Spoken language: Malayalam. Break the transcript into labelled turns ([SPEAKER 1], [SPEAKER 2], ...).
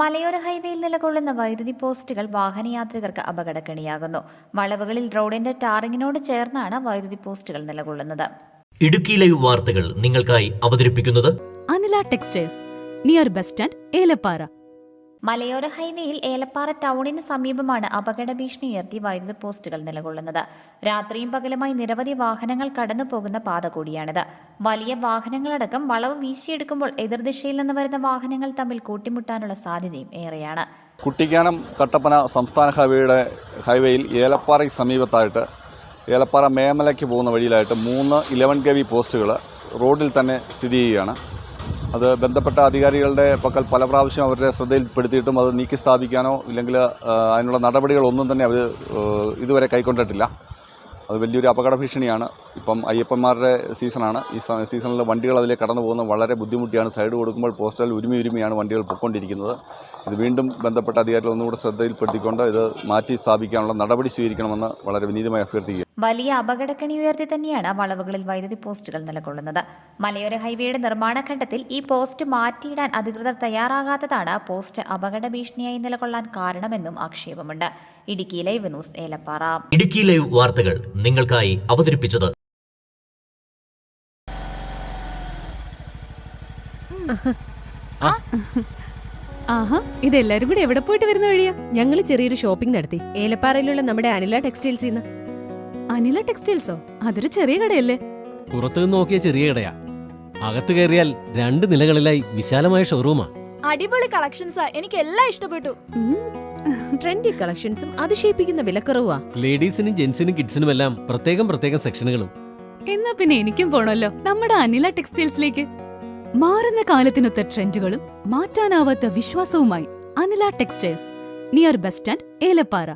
[SPEAKER 1] മലയോര ഹൈവേയിൽ നിലകൊള്ളുന്ന വൈദ്യുതി പോസ്റ്റുകൾ വാഹനയാത്രികർക്ക് അപകടക്കെണിയാകുന്നു. വളവുകളിൽ റോഡിന്റെ ടാറിങ്ങിനോട് ചേർന്നാണ് വൈദ്യുതി പോസ്റ്റുകൾ നിലകൊള്ളുന്നത്.
[SPEAKER 2] ഇടുക്കി ലൈവ് വാർത്തകൾ നിങ്ങൾക്കായി അവതരിപ്പിക്കുന്നത്
[SPEAKER 3] Anila textiles, near bus stand, Elappara.
[SPEAKER 1] മലയോര ഹൈവേയിൽ ഏലപ്പാറ ടൗണിന് സമീപമാണ് അപകട ഭീഷണി ഉയർത്തി വൈദ്യുതി പോസ്റ്റുകൾ നിലകൊള്ളുന്നത്. രാത്രിയും പകലുമായി നിരവധി വാഹനങ്ങൾ കടന്നു പോകുന്ന പാത കൂടിയാണിത്. വലിയ വാഹനങ്ങളടക്കം വളവ് വീശിയെടുക്കുമ്പോൾ എതിർദിശയിൽ നിന്ന് വരുന്ന വാഹനങ്ങൾ തമ്മിൽ കൂട്ടിമുട്ടാനുള്ള സാധ്യതയും ഏറെയാണ്.
[SPEAKER 4] കുട്ടിക്കാനം കട്ടപ്പന സംസ്ഥാന ഹൈവേയിൽ ഏലപ്പാറയ്ക്ക് സമീപത്തായിട്ട് ഏലപ്പാറ മേമലയ്ക്ക് പോകുന്ന വഴിയിലായിട്ട് 3 11 kV പോസ്റ്റുകൾ റോഡിൽ തന്നെ സ്ഥിതി ചെയ്യുകയാണ്. അത് ബന്ധപ്പെട്ട അധികാരികളുടെ പക്കൽ പല പ്രാവശ്യം അവരുടെ ശ്രദ്ധയിൽപ്പെടുത്തിയിട്ടും അത് നീക്കി സ്ഥാപിക്കാനോ ഇല്ലെങ്കിൽ അതിനുള്ള നടപടികളൊന്നും തന്നെ അവർ ഇതുവരെ കൈക്കൊണ്ടിട്ടില്ല. അത് വലിയൊരു അപകട ഭീഷണിയാണ്. ഇപ്പം അയ്യപ്പന്മാരുടെ സീസണാണ്. ഈ സീസണിൽ വണ്ടികൾ അതിലേക്ക് കടന്നു പോകുന്നത് വളരെ ബുദ്ധിമുട്ടിയാണ്. സൈഡ് കൊടുക്കുമ്പോൾ പോസ്റ്റുകൾ ഉരുമിയാണ് വണ്ടികൾ പൊയ്ക്കൊണ്ടിരിക്കുന്നത്. ഇത് വീണ്ടും ബന്ധപ്പെട്ട അധികാരികൾ ഒന്നുകൂടെ ശ്രദ്ധയിൽപ്പെടുത്തിക്കൊണ്ട് ഇത് മാറ്റി സ്ഥാപിക്കാനുള്ള നടപടി സ്വീകരിക്കണമെന്ന് വളരെ വിനീതമായി അഭ്യർത്ഥിക്കുക.
[SPEAKER 1] വലിയ അപകടക്കണി ഉയർത്തി തന്നെയാണ് വളവുകളിൽ വൈദ്യുതി പോസ്റ്റുകൾ നിലകൊള്ളുന്നത്. മലയോര ഹൈവേയുടെ നിർമ്മാണ ഘട്ടത്തിൽ ഈ പോസ്റ്റ് മാറ്റിയിടാൻ അധികൃതർ തയ്യാറാകാത്തതാണ് പോസ്റ്റ് അപകട ഭീഷണിയായി നിലകൊള്ളാൻ കാരണമെന്നും ആക്ഷേപമുണ്ട്. Idukki live news, Elappara.
[SPEAKER 2] Idukki live വാർത്തകൾ നിങ്ങൾക്കായി അവതരിപ്പിച്ചത്
[SPEAKER 3] ആഹാ, ഇതെല്ലാരും കൂടെ എവിടെ പോയിട്ട് വരുന്ന വഴിയാ?
[SPEAKER 5] ഞങ്ങൾ ചെറിയൊരു ഷോപ്പിംഗ് നടത്തി ഏലപ്പാറയിലുള്ള നമ്മുടെ അനില ടെക്സ്റ്റൈൽസിൽ നിന്ന്.
[SPEAKER 3] അനില ടെക്സ്റ്റൈൽസോ? അതൊരു ചെറിയ കടയല്ലേ?
[SPEAKER 6] പുറത്തുനിന്ന് നോക്കിയ ചെറിയ കടയാ. അകത്ത് കയറിയാൽ 2 നിലകളിലായി വിശാലമായ ഷോറൂമാ.
[SPEAKER 7] അടിപൊളി കളക്ഷൻസാ, എനിക്ക് എല്ലാം ഇഷ്ടപ്പെട്ടു.
[SPEAKER 5] ട്രെൻഡി കളക്ഷൻസും അതിശയിപ്പിക്കുന്ന വിലക്കുറവാ.
[SPEAKER 6] ലേഡീസിനും ജെന്റ്സിനും കിഡ്സിനുമെല്ലാം പ്രത്യേകം സെക്ഷനുകളും.
[SPEAKER 3] എന്നാ പിന്നെ എനിക്കും പോണല്ലോ നമ്മുടെ അനില ടെക്സ്റ്റൈൽസിലേക്ക്. മാറുന്ന കാലത്തിനൊത്ത ട്രെൻഡുകളും മാറ്റാനാവാത്ത വിശ്വാസവുമായി Anila textiles, near bus stand, Elappara.